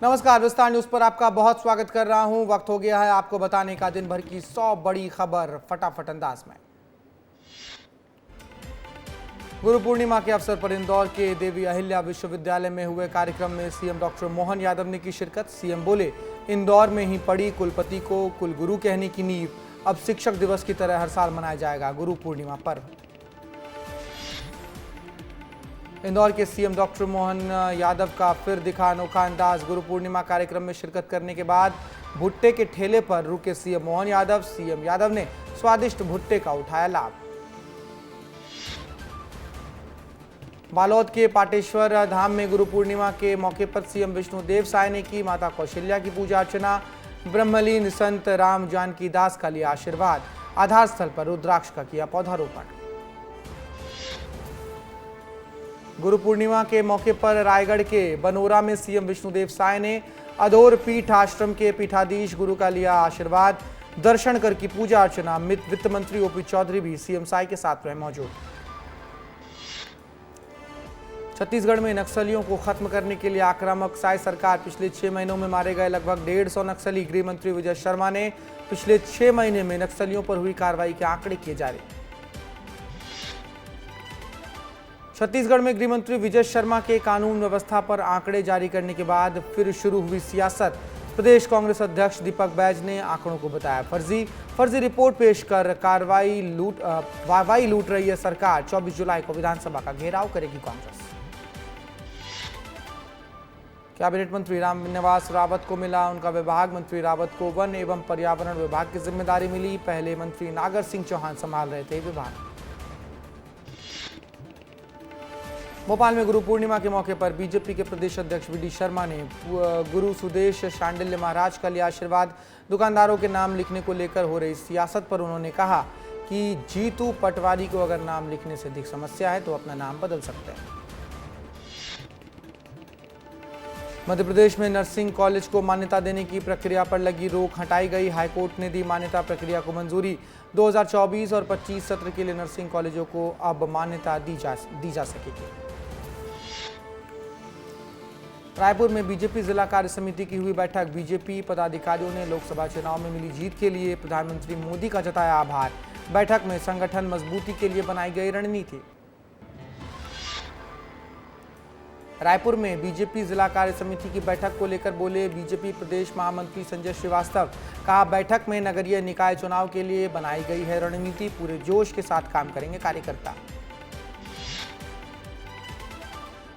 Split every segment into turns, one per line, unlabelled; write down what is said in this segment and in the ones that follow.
नमस्कार, विस्तार न्यूज पर आपका बहुत स्वागत कर रहा हूं। वक्त हो गया है आपको बताने का दिन भर की 100 बड़ी खबर फटाफट अंदाज में। गुरु पूर्णिमा के अवसर पर इंदौर के देवी अहिल्या विश्वविद्यालय में हुए कार्यक्रम में सीएम डॉक्टर मोहन यादव ने की शिरकत। सीएम बोले, इंदौर में ही पड़ी कुलपति को कुलगुरु कहने की नींव अब शिक्षक दिवस की तरह हर साल मनाया जाएगा गुरु पूर्णिमा पर्व। इंदौर के सीएम डॉक्टर मोहन यादव का फिर दिखा अनोखा अंदाज। गुरु पूर्णिमा कार्यक्रम में शिरकत करने के बाद भुट्टे के ठेले पर रुके सीएम मोहन यादव। सीएम यादव ने स्वादिष्ट भुट्टे का उठाया लाभ। बालोद के पाटेश्वर धाम में गुरु पूर्णिमा के मौके पर सीएम विष्णुदेव साय ने की माता कौशल्या की पूजा अर्चना। ब्रह्मलीन संत राम जानकी दास का लिया आशीर्वाद। आधार स्थल पर रुद्राक्ष का किया पौधारोपण। गुरु पूर्णिमा के मौके पर रायगढ़ के बनोरा में सीएम विष्णुदेव साय ने अधोर पीठ आश्रम के पीठाधीश गुरु का लिया आशीर्वाद। दर्शन कर की पूजा अर्चना। वित्त मंत्री ओपी चौधरी भी सीएम साय के साथ रहे मौजूद। छत्तीसगढ़ में नक्सलियों को खत्म करने के लिए आक्रामक साय सरकार। पिछले 6 महीनों में मारे गए लगभग 150 नक्सली। गृह मंत्री विजय शर्मा ने पिछले 6 महीने में नक्सलियों पर हुई कार्रवाई के आंकड़े किए जारी। छत्तीसगढ़ में गृह मंत्री विजय शर्मा के कानून व्यवस्था पर आंकड़े जारी करने के बाद फिर शुरू हुई सियासत। प्रदेश कांग्रेस अध्यक्ष दीपक बैज ने आंकड़ों को बताया फर्जी रिपोर्ट पेश कर वाहवाही लूट रही है सरकार। 24 जुलाई को विधानसभा का घेराव करेगी कांग्रेस। कैबिनेट मंत्री रामनिवास रावत को मिला उनका विभाग। मंत्री रावत को वन एवं पर्यावरण विभाग की जिम्मेदारी मिली। पहले मंत्री नागर सिंह चौहान संभाल रहे थे विभाग। भोपाल में गुरु पूर्णिमा के मौके पर बीजेपी के प्रदेश अध्यक्ष वी डी शर्मा ने गुरु सुदेश शांडिल्य महाराज का लिया आशीर्वाद। दुकानदारों के नाम लिखने को लेकर हो रही सियासत पर उन्होंने कहा कि जीतू पटवारी को अगर नाम लिखने से अधिक समस्या है तो अपना नाम बदल सकते हैं। मध्य प्रदेश में नर्सिंग कॉलेज को मान्यता देने की प्रक्रिया पर लगी रोक हटाई गई। हाईकोर्ट ने दी मान्यता प्रक्रिया को मंजूरी। 2024 और 25 सत्र के लिए नर्सिंग कॉलेजों को अब मान्यता दी जा सकेगी। रायपुर में बीजेपी जिला कार्य समिति की हुई बैठक। बीजेपी पदाधिकारियों ने लोकसभा चुनाव में मिली जीत के लिए प्रधानमंत्री मोदी का जताया आभार। बैठक में संगठन मजबूती के लिए बनाई गई रणनीति। रायपुर में बीजेपी जिला कार्य समिति की बैठक को लेकर बोले बीजेपी प्रदेश महामंत्री संजय श्रीवास्तव। कहा, बैठक में नगरीय निकाय चुनाव के लिए बनाई गई है रणनीति। पूरे जोश के साथ काम करेंगे कार्यकर्ता।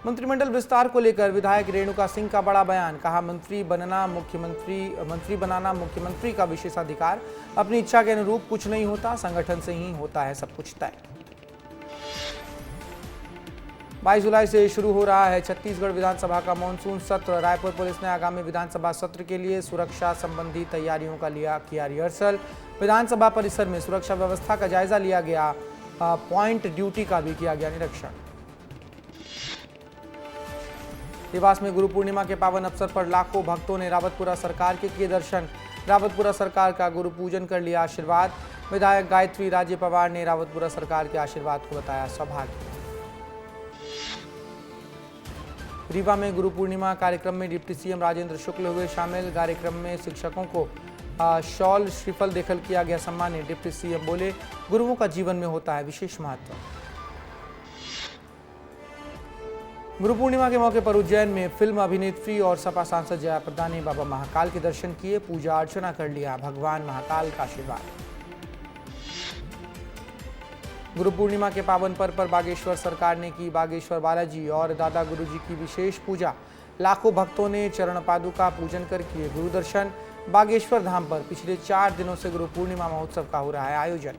मंत्रिमंडल विस्तार को लेकर विधायक रेणुका सिंह का बड़ा बयान। कहा, मंत्री बनाना मुख्यमंत्री का विशेषाधिकार। अपनी इच्छा के अनुरूप कुछ नहीं होता, संगठन से ही होता है सब कुछ तय। 22 जुलाई से शुरू हो रहा है छत्तीसगढ़ विधानसभा का मानसून सत्र। रायपुर पुलिस ने आगामी विधानसभा सत्र के लिए सुरक्षा संबंधी तैयारियों का किया रिहर्सल। विधानसभा परिसर में सुरक्षा व्यवस्था का जायजा लिया गया। पॉइंट ड्यूटी का भी किया गया निरीक्षण। देवास में गुरु पूर्णिमा के पावन अवसर पर लाखों भक्तों ने रावतपुरा सरकार के किए दर्शन। रावतपुरा सरकार का गुरु पूजन कर लिया आशीर्वाद। विधायक गायत्री राजे पवार ने रावतपुरा सरकार के आशीर्वाद को बताया सौभाग्य। रीवा में गुरु पूर्णिमा कार्यक्रम में डिप्टी सीएम राजेंद्र शुक्ल हुए शामिल। कार्यक्रम में शिक्षकों को शॉल श्रीफल देकर किया गया सम्मानित। डिप्टी सीएम बोले, गुरुओं का जीवन में होता है विशेष महत्व। गुरु पूर्णिमा के मौके पर उज्जैन में फिल्म अभिनेत्री और सपा सांसद जया प्रदा ने बाबा महाकाल के दर्शन किए। पूजा अर्चना कर लिया। भगवान महाकाल का आशीर्वाद। गुरु पूर्णिमा के पावन पर्व पर बागेश्वर सरकार ने की बागेश्वर बालाजी और दादा गुरुजी की विशेष पूजा। लाखों भक्तों ने चरण पादुका पूजन कर किए गुरु दर्शन। बागेश्वर धाम पर पिछले 4 दिनों से गुरु पूर्णिमा महोत्सव का हो रहा है आयोजन।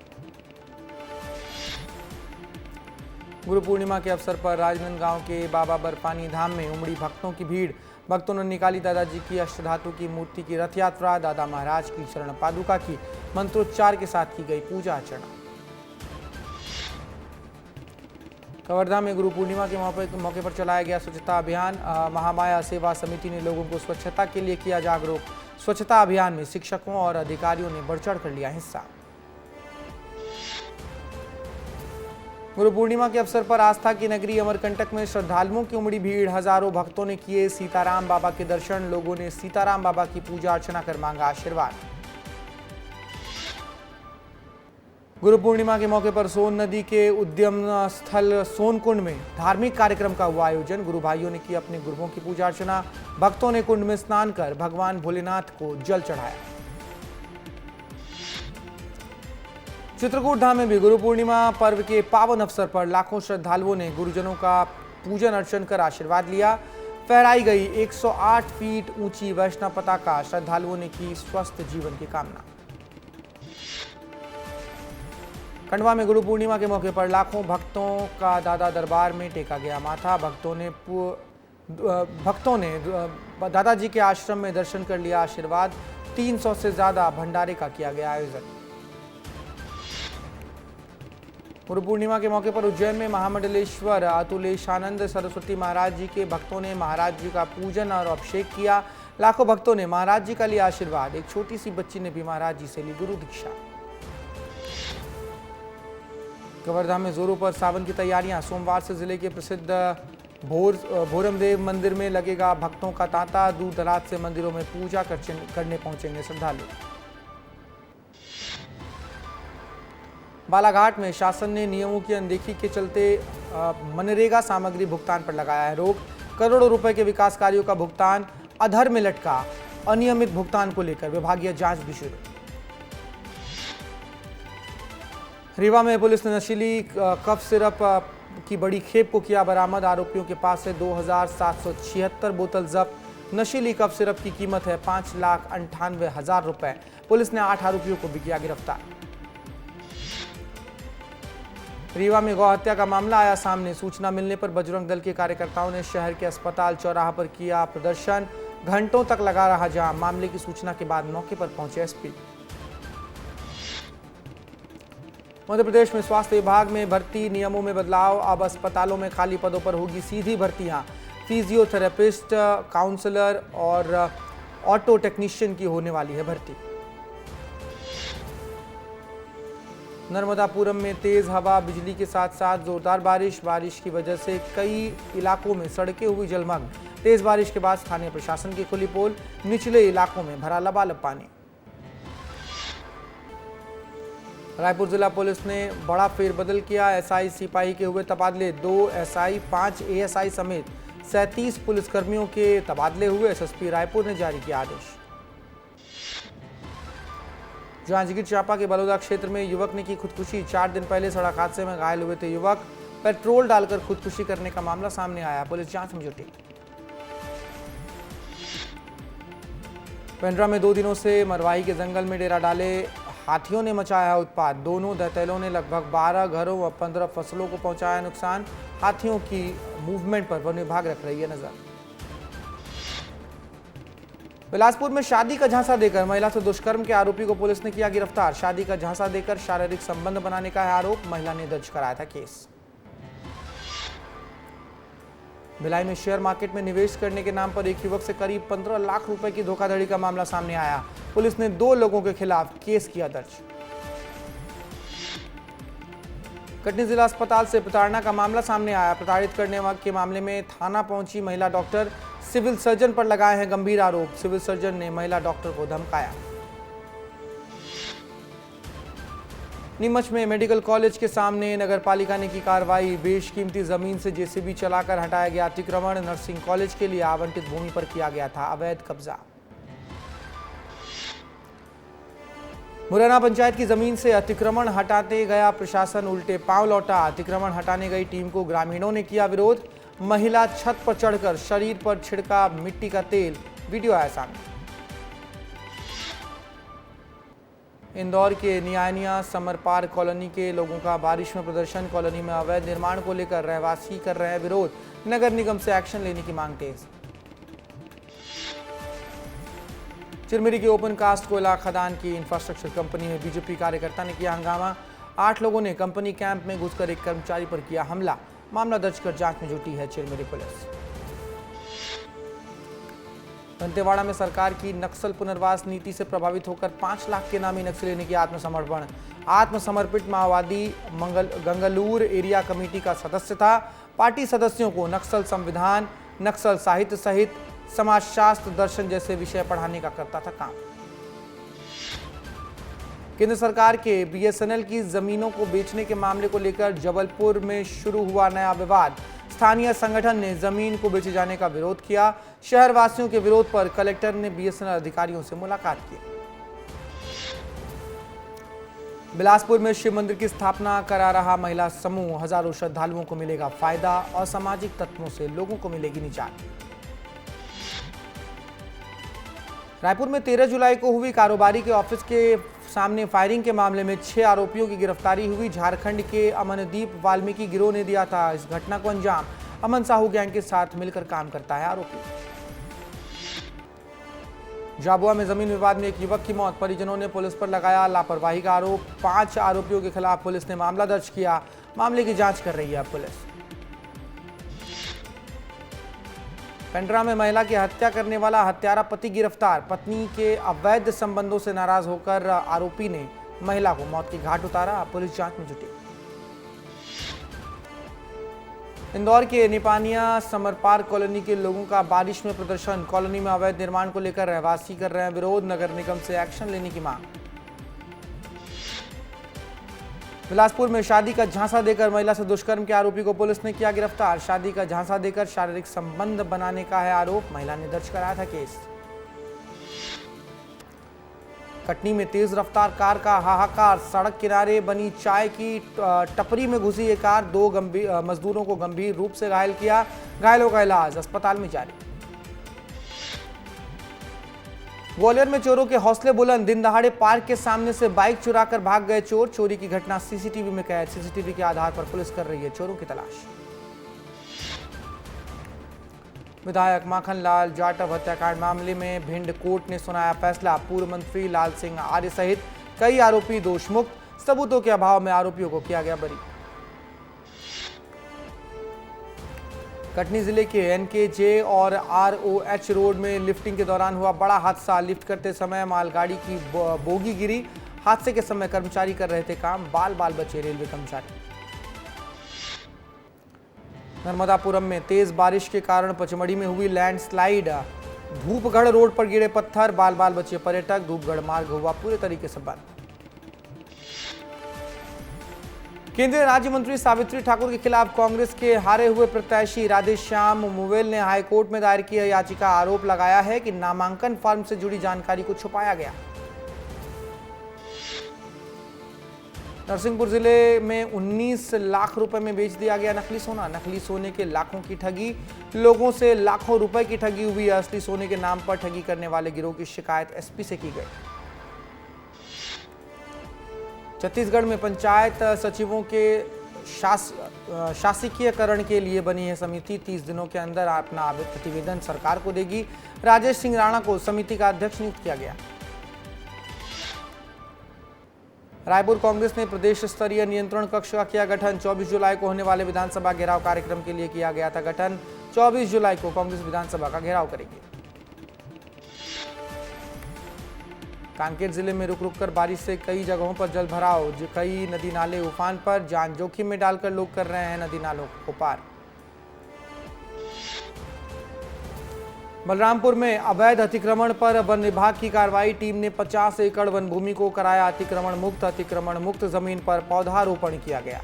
गुरु पूर्णिमा के अवसर पर राजनांदगांव के बाबा बर्फानी धाम में उमड़ी भक्तों की भीड़। भक्तों ने निकाली दादाजी की अष्टधातु की मूर्ति की रथ यात्रा। दादा महाराज की चरण पादुका की मंत्रोच्चार के साथ की गई पूजा अर्चना। कवर्धा में गुरु पूर्णिमा के मौके पर चलाया गया स्वच्छता अभियान। महामाया सेवा समिति ने लोगों को स्वच्छता के लिए किया जागरूक। स्वच्छता अभियान में शिक्षकों और अधिकारियों ने बढ़ चढ़ कर लिया हिस्सा। गुरु पूर्णिमा के अवसर पर आस्था की नगरी अमरकंटक में श्रद्धालुओं की उमड़ी भीड़। हजारों भक्तों ने किए सीताराम बाबा के दर्शन। लोगों ने सीताराम बाबा की पूजा अर्चना कर मांगा आशीर्वाद। गुरु पूर्णिमा के मौके पर सोन नदी के उद्गम स्थल सोनकुंड में धार्मिक कार्यक्रम का हुआ आयोजन। गुरु भाइयों ने की अपने गुरुओं की पूजा अर्चना। भक्तों ने कुंड में स्नान कर भगवान भोलेनाथ को जल चढ़ाया। चित्रकूट धाम में भी गुरु पूर्णिमा पर्व के पावन अवसर पर लाखों श्रद्धालुओं ने गुरुजनों का पूजन अर्चन कर आशीर्वाद लिया। फहराई गई 108 फीट ऊंची वैष्णव पताका। श्रद्धालुओं ने की स्वस्थ जीवन की कामना। खंडवा में गुरु पूर्णिमा के मौके पर लाखों भक्तों का दादा दरबार में टेका गया माथा। भक्तों ने दादाजी के आश्रम में दर्शन कर लिया आशीर्वाद। 300 से ज्यादा भंडारे का किया गया आयोजन। गुरु पूर्णिमा के मौके पर उज्जैन में महामंडलेश्वर अतुलेशानंद सरस्वती महाराज जी के भक्तों ने महाराज जी का पूजन और अभिषेक किया। लाखों भक्तों ने महाराज जी का लिया आशीर्वाद। एक छोटी सी बच्ची ने भी महाराज जी से ली गुरु दीक्षा। कवर्धा में जोरों पर सावन की तैयारियां। सोमवार से जिले के प्रसिद्ध भोरमदेव मंदिर में लगेगा भक्तों का तांता। दूर दराज से मंदिरों में पूजा करने पहुंचेंगे श्रद्धालु। बालाघाट में शासन ने नियमों की अनदेखी के चलते मनरेगा सामग्री भुगतान पर लगाया है रोक। करोड़ों रुपए के विकास कार्यों का भुगतान अधर में लटका। अनियमित भुगतान को लेकर विभागीय जांच भी शुरू। रीवा में पुलिस ने नशीली कफ सिरप की बड़ी खेप को किया बरामद। आरोपियों के पास से 2776 बोतल जब्त। नशीली कफ सिरप की कीमत है 5,98,000 रुपए। पुलिस ने 8 आरोपियों को भी किया गिरफ्तार। रीवा में गौ हत्या का मामला आया सामने। सूचना मिलने पर बजरंग दल के कार्यकर्ताओं ने शहर के अस्पताल चौराहा पर किया प्रदर्शन। घंटों तक लगा रहा जाम। मामले की सूचना के बाद मौके पर पहुंचे एसपी। मध्य प्रदेश में स्वास्थ्य विभाग में भर्ती नियमों में बदलाव। अब अस्पतालों में खाली पदों पर होगी सीधी भर्तियां। फिजियोथेरेपिस्ट, काउंसलर और ऑटो टेक्नीशियन की होने वाली है भर्ती। नर्मदापुरम में तेज हवा, बिजली के साथ साथ जोरदार बारिश की वजह से कई इलाकों में सड़कें हुई जलमग्न। तेज बारिश के बाद स्थानीय प्रशासन की खुली पोल। निचले इलाकों में भरा लबालब पानी। रायपुर जिला पुलिस ने बड़ा फेरबदल किया। एसआई सिपाही के हुए तबादले। 2 एसआई 5 एएसआई समेत 37 पुलिसकर्मियों के तबादले हुए। एसएसपी रायपुर ने जारी किया आदेश। जांजगीर चांपा के बलौदा क्षेत्र में युवक ने की खुदकुशी। 4 दिन पहले सड़क हादसे में घायल हुए थे युवक। पेट्रोल डालकर खुदकुशी करने का मामला सामने आया। पुलिस जांच में जुटी। पेंड्रा में 2 दिनों से मरवाही के जंगल में डेरा डाले हाथियों ने मचाया उत्पात। दोनों दंतैलों ने लगभग 12 घरों व 15 फसलों को पहुंचाया नुकसान। हाथियों की मूवमेंट पर वन विभाग रख रही है नजर। बिलासपुर में शादी का झांसा देकर महिला से दुष्कर्म के आरोपी को पुलिस ने किया गिरफ्तार। शादी का झांसा देकर शारीरिक संबंध बनाने का है आरोप। महिला ने दर्ज कराया था केस। भिलाई में शेयर मार्केट में निवेश करने के नाम पर एक युवक से करीब 15 लाख रुपए की धोखाधड़ी का मामला सामने आया। पुलिस ने 2 लोगों के खिलाफ केस किया दर्ज। कटनी जिला अस्पताल से प्रताड़ना का मामला सामने आया। प्रताड़ित करने के मामले में थाना पहुंची महिला डॉक्टर। सिविल सर्जन पर लगाए हैं गंभीर आरोप। सिविल सर्जन ने महिला डॉक्टर को धमकाया। नीमच में मेडिकल कॉलेज के सामने नगरपालिका ने की कार्रवाई। बेशकीमती जमीन से जेसीबी चलाकर हटाया गया अतिक्रमण। नर्सिंग कॉलेज के लिए आवंटित भूमि पर किया गया था अवैध कब्जा। मुरैना पंचायत की जमीन से अतिक्रमण हटाते गया प्रशासन उल्टे पांव लौटा। अतिक्रमण हटाने गई टीम को ग्रामीणों ने किया विरोध। महिला छत पर चढ़कर शरीर पर छिड़का मिट्टी का तेल। वीडियो आया सामने। इंदौर के नियानिया समरपार कॉलोनी के लोगों का बारिश में प्रदर्शन। कॉलोनी में अवैध निर्माण को लेकर रहवासी कर रहे हैं विरोध। नगर निगम से एक्शन लेने की मांग तेज। चिरमिरी के ओपन कास्ट कोयला खदान की इंफ्रास्ट्रक्चर कंपनी में बीजेपी कार्यकर्ता ने किया हंगामा। 8 लोगों ने कंपनी कैंप में घुसकर एक कर्मचारी पर किया हमला। मामला दर्ज कर जांच में जुटी है चिरमिरी पुलिस। दंतेवाड़ा में सरकार की नक्सल पुनर्वास नीति से प्रभावित होकर 5 लाख के नामी नक्सली ने किया आत्मसमर्पण। आत्मसमर्पित माओवादी गंगलूर एरिया कमेटी का सदस्य था। पार्टी सदस्यों को नक्सल संविधान, नक्सल साहित्य सहित समाजशास्त्र, दर्शन जैसे विषय पढ़ाने का करता था काम। केंद्र सरकार के बीएसएनएल की जमीनों को बेचने के मामले को लेकर जबलपुर में शुरू हुआ नया विवाद। स्थानीय संगठन ने जमीन को बेचे जाने का विरोध किया। शहरवासियों के विरोध पर कलेक्टर ने बीएसएनएल अधिकारियों से मुलाकात की। बिलासपुर में शिव मंदिर की स्थापना करा रहा महिला समूह, हजारों श्रद्धालुओं को मिलेगा फायदा, असामाजिक तत्वों से लोगों को मिलेगी निजात। रायपुर में 13 जुलाई को हुई कारोबारी के ऑफिस के सामने फायरिंग के मामले में 6 आरोपियों की गिरफ्तारी हुई। झारखंड के अमनदीप वाल्मीकि गिरोह ने दिया था इस घटना को अंजाम। अमन साहू गैंग के साथ मिलकर काम करता है आरोपी। झाबुआ में जमीन विवाद में एक युवक की मौत, परिजनों ने पुलिस पर लगाया लापरवाही का आरोप। 5 आरोपियों के खिलाफ पुलिस ने मामला दर्ज किया। मामले की जांच कर रही है पुलिस। पेंड्रा में महिला की हत्या करने वाला हत्यारा पति गिरफ्तार। पत्नी के अवैध संबंधों से नाराज होकर आरोपी ने महिला को मौत की घाट उतारा। पुलिस जांच में जुटी। इंदौर के निपानिया समरपार कॉलोनी के लोगों का बारिश में प्रदर्शन। कॉलोनी में अवैध निर्माण को लेकर रहवासी कर रहे हैं विरोध। नगर निगम से एक्शन लेने की मांग। बिलासपुर में शादी का झांसा देकर महिला से दुष्कर्म के आरोपी को पुलिस ने किया गिरफ्तार। शादी का झांसा देकर शारीरिक संबंध बनाने का है आरोप। महिला ने दर्ज कराया था केस। कटनी में तेज रफ्तार कार का हाहाकार। सड़क किनारे बनी चाय की टपरी में घुसी ये कार 2 मजदूरों को गंभीर रूप से घायल किया। घायलों का इलाज अस्पताल में जारी। ग्वालियर में चोरों के हौसले बुलंद। दिन दहाड़े पार्क के सामने से बाइक चुराकर भाग गए चोर। चोरी की घटना सीसीटीवी में कैद। सीसीटीवी के आधार पर पुलिस कर रही है चोरों की तलाश। विधायक माखन लाल जाटव हत्याकांड मामले में भिंड कोर्ट ने सुनाया फैसला। पूर्व मंत्री लाल सिंह आर्य सहित कई आरोपी दोषमुक्त। सबूतों के अभाव में आरोपियों को किया गया बरी। कटनी जिले के एनकेजे और आरओएच रोड में लिफ्टिंग के दौरान हुआ बड़ा हादसा। लिफ्ट करते समय मालगाड़ी की बोगी गिरी। हादसे के समय कर्मचारी कर रहे थे काम। बाल बाल बचे रेलवे कर्मचारी। नर्मदापुरम में तेज बारिश के कारण पचमढ़ी में हुई लैंडस्लाइड। धूपगढ़ रोड पर गिरे पत्थर। बाल बाल बचे पर्यटक। धूपगढ़ मार्ग हुआ पूरे तरीके से बंद। केंद्रीय राज्य मंत्री सावित्री ठाकुर के खिलाफ कांग्रेस के हारे हुए प्रत्याशी राधेश्याम मुवेल ने हाईकोर्ट में दायर की याचिका। आरोप लगाया है कि नामांकन फॉर्म से जुड़ी जानकारी को छुपाया गया। नरसिंहपुर जिले में 19 लाख रुपए में बेच दिया गया नकली सोना। नकली सोने के लाखों की ठगी। लोगों से लाखों रुपए की ठगी हुई। असली सोने के नाम पर ठगी करने वाले गिरोह की शिकायत एसपी से की गई। छत्तीसगढ़ में पंचायत सचिवों के शासकीयकरण के लिए बनी है समिति। 30 दिनों के अंदर अपना प्रतिवेदन सरकार को देगी। राजेश सिंह राणा को समिति का अध्यक्ष नियुक्त किया गया। रायपुर कांग्रेस ने प्रदेश स्तरीय नियंत्रण कक्ष का किया गठन। 24 जुलाई को होने वाले विधानसभा घेराव कार्यक्रम के लिए किया गया था गठन। 24 जुलाई को कांग्रेस विधानसभा का घेराव करेगी। कांकेर जिले में रुक रुक कर बारिश से कई जगहों पर जल भराव। कई नदी नाले उफान पर। जान जोखिम में डालकर लोग कर रहे हैं नदी नालों को पार। बलरामपुर में अवैध अतिक्रमण पर वन विभाग की कार्रवाई। टीम ने 50 एकड़ वन भूमि को कराया अतिक्रमण मुक्त। अतिक्रमण मुक्त जमीन पर पौधारोपण किया गया।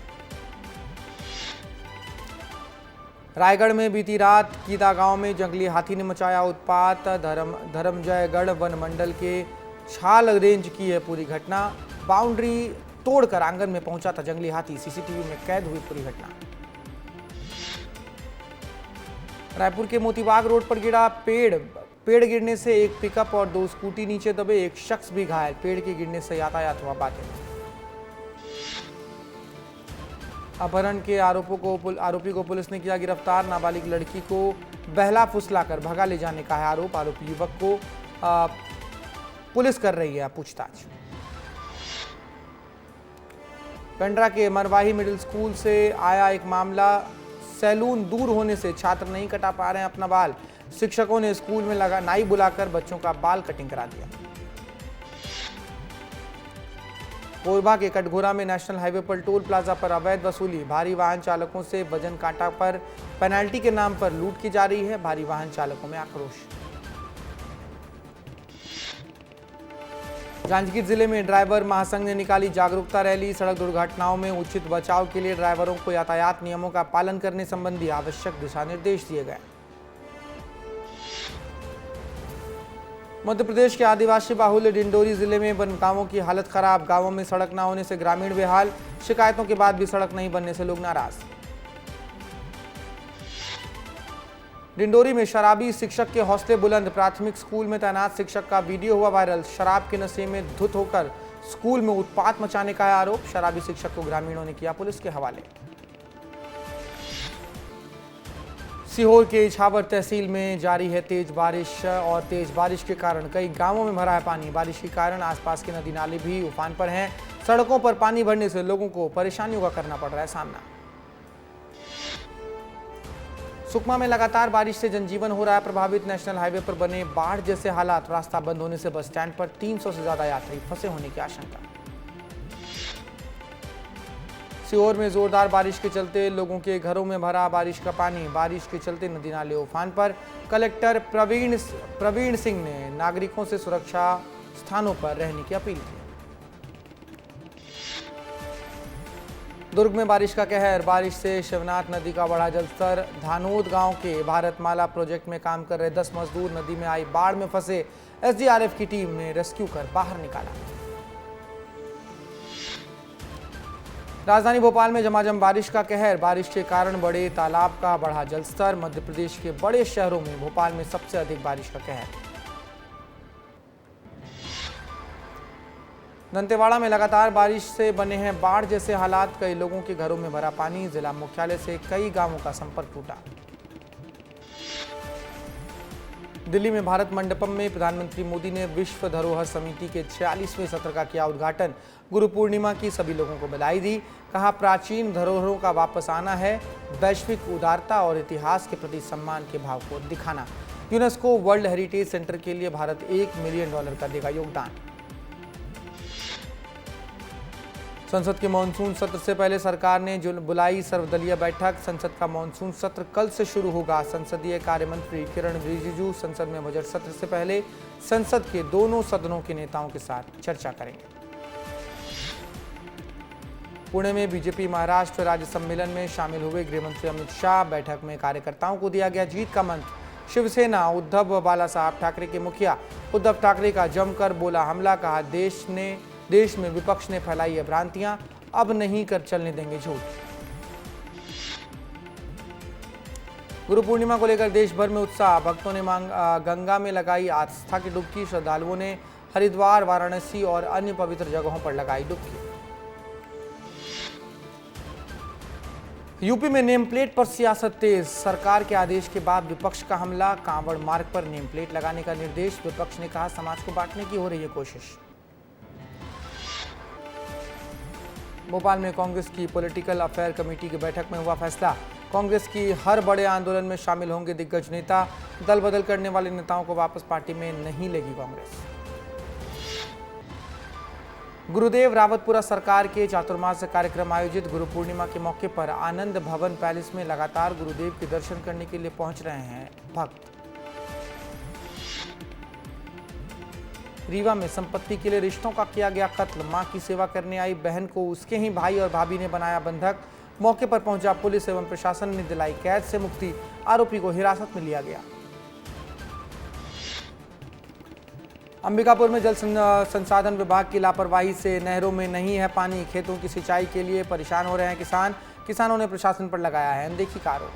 रायगढ़ में बीती रात कीदा गांव में जंगली हाथी ने मचाया उत्पात। धर्मजयगढ़ वन मंडल के छाल रेंज की है पूरी घटना। बाउंड्री तोड़कर आंगन में पहुंचा था जंगली हाथी। सीसीटीवी में कैद हुई पूरी घटना। रायपुर के मोतीबाग रोड पर गिरा पेड़ गिरने से एक पिकअप और 2 स्कूटी नीचे दबे। एक शख्स भी घायल। पेड़ के गिरने से यातायात हुआ बाधित। अपहरण के आरोपी को पुलिस ने किया गिरफ्तार। नाबालिग लड़की को बहला फुसलाकर भगा ले जाने का है आरोप। आरोपी युवक को पुलिस कर रही है पूछताछ। पेंड्रा के मरवाही मिडिल स्कूल से आया एक मामला। सैलून दूर होने से छात्र नहीं कटा पा रहे हैं अपना बाल। शिक्षकों ने स्कूल में लगा नाई बुलाकर बच्चों का बाल कटिंग करा दिया। कोरबा के कटघोरा में नेशनल हाईवे पर टोल प्लाजा पर अवैध वसूली। भारी वाहन चालकों से वजन कांटा पर पेनल्टी के नाम पर लूट की जा रही है। भारी वाहन चालकों में आक्रोश। जांजगीर जिले में ड्राइवर महासंघ ने निकाली जागरूकता रैली। सड़क दुर्घटनाओं में उचित बचाव के लिए ड्राइवरों को यातायात नियमों का पालन करने संबंधी आवश्यक दिशा निर्देश दिए गए। मध्य प्रदेश के आदिवासी बाहुल्य डिंडोरी जिले में गांवों की हालत खराब। गांवों में सड़क न होने से ग्रामीण बेहाल। शिकायतों के बाद भी सड़क नहीं बनने से लोग नाराज। डिंडोरी में शराबी शिक्षक के हौसले बुलंद। प्राथमिक स्कूल में तैनात शिक्षक का वीडियो हुआ वायरल। शराब के नशे में धुत होकर स्कूल में उत्पात मचाने का आरोप। शराबी शिक्षक को ग्रामीणों ने किया पुलिस के हवाले। सीहोर के इछावर तहसील में जारी है तेज बारिश और तेज बारिश के कारण कई गांवों में भरा है पानी। बारिश के कारण आसपास के नदी नाले भी उफान पर हैं। सड़कों पर पानी भरने से लोगों को परेशानियों का करना पड़ रहा है सामना। सुकमा में लगातार बारिश से जनजीवन हो रहा है प्रभावित। नेशनल हाईवे पर बने बाढ़ जैसे हालात। रास्ता बंद होने से बस स्टैंड पर 300 से ज्यादा यात्री फंसे होने की आशंका। सीहोर में जोरदार बारिश के चलते लोगों के घरों में भरा बारिश का पानी। बारिश के चलते नदी नाले उफान पर। कलेक्टर प्रवीण सिंह ने नागरिकों से सुरक्षा स्थानों पर रहने की अपील की। दुर्ग में बारिश का कहर। बारिश से शिवनाथ नदी का बढ़ा जलस्तर। धानोद गांव के भारतमाला प्रोजेक्ट में काम कर रहे 10 मजदूर नदी में आई बाढ़ में फंसे। एसडीआरएफ की टीम ने रेस्क्यू कर बाहर निकाला। राजधानी भोपाल में झमाझम बारिश का कहर। बारिश के कारण बड़े तालाब का बढ़ा जलस्तर। मध्य प्रदेश के बड़े शहरों में भोपाल में सबसे अधिक बारिश का कहर। दंतेवाड़ा में लगातार बारिश से बने हैं बाढ़ जैसे हालात। कई लोगों के घरों में भरा पानी। जिला मुख्यालय से कई गांवों का संपर्क टूटा। दिल्ली में भारत मंडपम में प्रधानमंत्री मोदी ने विश्व धरोहर समिति के 46वें सत्र का किया उद्घाटन। गुरु पूर्णिमा की सभी लोगों को बधाई दी। कहा प्राचीन धरोहरों का वापस आना है। वैश्विक उदारता और इतिहास के प्रति सम्मान के भाव को दिखाना। यूनेस्को वर्ल्ड हेरिटेज सेंटर के लिए भारत $1 मिलियन का देगा योगदान। संसद के मानसून सत्र से पहले सरकार ने बुलाई सर्वदलीय बैठक। संसद का मानसून सत्र कल से शुरू होगा। संसदीय कार्य मंत्री किरण रिजिजू संसद में बजट सत्र से पहले संसद के दोनों सदनों के नेताओं के साथ चर्चा करेंगे। पुणे में बीजेपी महाराष्ट्र राज्य सम्मेलन में शामिल हुए गृह मंत्री अमित शाह। बैठक में कार्यकर्ताओं को दिया गया जीत का मंत्र। शिवसेना उद्धव बाला साहब ठाकरे के मुखिया उद्धव ठाकरे का जमकर बोला हमला। कहा देश में विपक्ष ने फैलाई है भ्रांतियां, अब नहीं कर चलने देंगे झूठ। गुरु पूर्णिमा को लेकर देश भर में उत्साह। भक्तों ने गंगा में लगाई आस्था की डुबकी। श्रद्धालुओं ने हरिद्वार, वाराणसी और अन्य पवित्र जगहों पर लगाई डुबकी। यूपी में नेम प्लेट पर सियासत तेज। सरकार के आदेश के बाद विपक्ष का हमला। कांवड़ मार्ग पर नेम प्लेट लगाने का निर्देश। विपक्ष ने कहा समाज को बांटने की हो रही है कोशिश। भोपाल में कांग्रेस की पॉलिटिकल अफेयर कमेटी की बैठक में हुआ फैसला। कांग्रेस की हर बड़े आंदोलन में शामिल होंगे दिग्गज नेता। दल बदल करने वाले नेताओं को वापस पार्टी में नहीं लेगी कांग्रेस। गुरुदेव रावतपुरा सरकार के चातुर्मास्य कार्यक्रम आयोजित। गुरु पूर्णिमा के मौके पर आनंद भवन पैलेस में लगातार गुरुदेव के दर्शन करने के लिए पहुंच रहे हैं भक्त। रीवा में संपत्ति के लिए रिश्तों का किया गया कत्ल। मां की सेवा करने आई बहन को उसके ही भाई और भाभी ने बनाया बंधक। मौके पर पहुंचा पुलिस एवं प्रशासन ने दिलाई कैद से मुक्ति। आरोपी को हिरासत में लिया गया। अंबिकापुर में जल संसाधन विभाग की लापरवाही से नहरों में नहीं है पानी। खेतों की सिंचाई के लिए परेशान हो रहे हैं किसान। किसानों ने प्रशासन पर लगाया है अनदेखी का आरोप।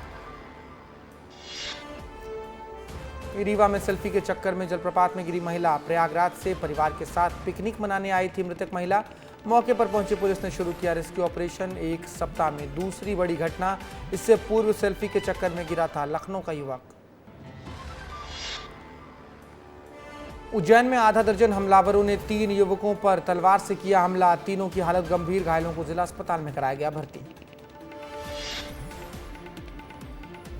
रीवा में सेल्फी के चक्कर में जलप्रपात में गिरी महिला। प्रयागराज से परिवार के साथ पिकनिक मनाने आई थी मृतक महिला। मौके पर पहुंची पुलिस ने शुरू किया रेस्क्यू ऑपरेशन। एक सप्ताह में दूसरी बड़ी घटना। इससे पूर्व सेल्फी के चक्कर में गिरा था लखनऊ का युवक। उज्जैन में आधा दर्जन हमलावरों ने 3 युवकों पर तलवार से किया हमला। तीनों की हालत गंभीर। घायलों को जिला अस्पताल में कराया गया भर्ती।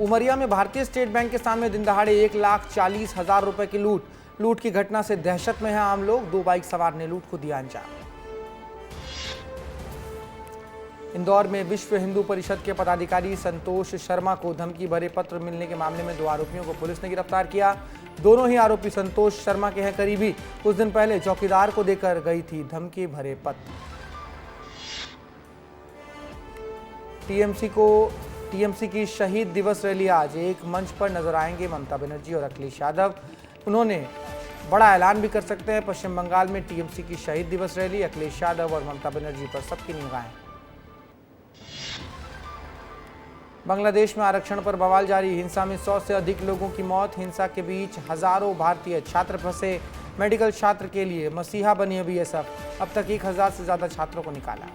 उमरिया में भारतीय स्टेट बैंक के सामने दिन दहाड़े 1,40,000 रुपए की लूट की घटना से दहशत में है आम लोग। 2 बाइक सवार ने लूट को दिया अंजाम। इंदौर में विश्व हिंदू परिषद के पदाधिकारी संतोष शर्मा को धमकी भरे पत्र मिलने के मामले में 2 आरोपियों को पुलिस ने गिरफ्तार किया। दोनों ही आरोपी संतोष शर्मा के हैं करीबी। कुछ दिन पहले चौकीदार को देकर गई थी धमकी भरे पत्र। टीएमसी की शहीद दिवस रैली आज। एक मंच पर नजर आएंगे ममता बनर्जी और अखिलेश यादव। उन्होंने बड़ा ऐलान भी कर सकते हैं। पश्चिम बंगाल में टीएमसी की शहीद दिवस रैली, अखिलेश यादव और ममता बनर्जी पर सबकी निगाहें। बांग्लादेश में आरक्षण पर बवाल जारी। हिंसा में 100 से अधिक लोगों की मौत। हिंसा के बीच हजारों भारतीय छात्र फंसे। मेडिकल छात्र के लिए मसीहा बनी है बीएसएफ। अब तक 1000 से ज्यादा छात्रों को निकाला।